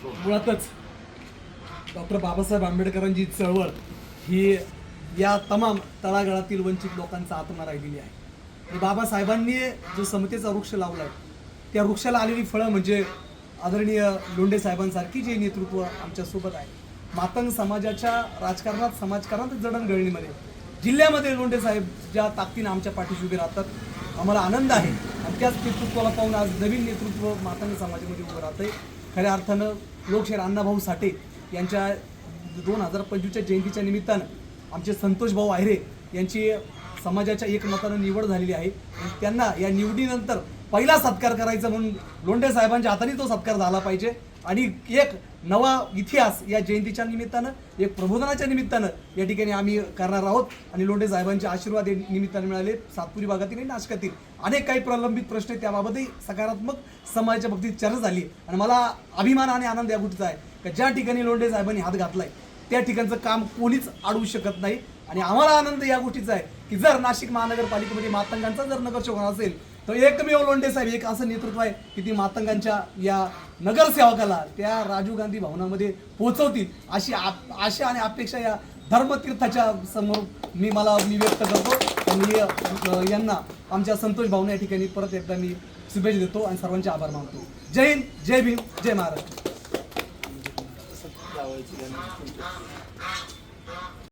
मुळातच डॉक्टर बाबासाहेब आंबेडकरांची चळवळ ही या तमाम तळागाळातील वंचित लोकांचा आत्मा राहिलेली आहे. आणि बाबासाहेबांनी जो समतेचा वृक्ष लावलाय त्या वृक्षाला आलेली फळं म्हणजे आदरणीय लोंढे साहेबांसारखी जे नेतृत्व आमच्यासोबत आहे. मातंग समाजाच्या राजकारणात समाजकारणात जडणघडणीमध्ये जिल्ह्यामध्ये लोंढे साहेब ज्या ताकदीनं आमच्या पाठीशी उभे राहतात, आम्हाला आनंद आहे. आणि त्याच नेतृत्वाला पाहून आज नवीन नेतृत्व मातंग समाजामध्ये उभं राहतंय. खऱ्या अर्थानं लोकशाहीर अण्णाभाऊ साठे यांच्या 2025च्या जयंतीच्या निमित्तानं आमचे संतोष भाऊ आहेरे यांची समाजाच्या एकमतानं निवड झालेली आहे. त्यांना या निवडीनंतर पहिला सत्कार करायचा म्हणून लोंढे साहेबांच्या हाताने तो सत्कार झाला पाहिजे. आणि एक नवा इतिहास या जयंतीच्या निमित्तानं, एक प्रबोधनाच्या निमित्तानं या ठिकाणी आम्ही करणार आहोत. आणि लोंढे साहेबांचे आशीर्वाद या निमित्तानं मिळाले. सातपुरी भागातील आणि नाशकातील अनेक काही प्रलंबित प्रश्न आहेत, त्याबाबतही सकारात्मक समाजाच्या बाबतीत चर्चा झाली. आणि मला अभिमान आणि आनंद या गोष्टीचा आहे की ज्या ठिकाणी लोंढे साहेबांनी हात घातलाय त्या ठिकाणचं काम कोणीच अडवू शकत नाही. आणि आम्हाला आनंद या गोष्टीचा आहे की जर नाशिक महानगरपालिकेमध्ये मातंगांचा जर नगरसेवक असेल तर एकमेव लोंढे साहेब एक असं नेतृत्व आहे की ती मातंगांच्या या नगरसेवकाला त्या राजीव गांधी भवनामध्ये पोहोचवतील अशी आशा आणि अपेक्षा या धर्मतीर्थाच्या समोर मी व्यक्त करतो. आणि यांना आमच्या संतोष भाऊने या ठिकाणी परत एकदा मी शुभेच्छा देतो आणि सर्वांचे आभार मानतो. जय हिंद, जय भीम, जय महाराष्ट्र.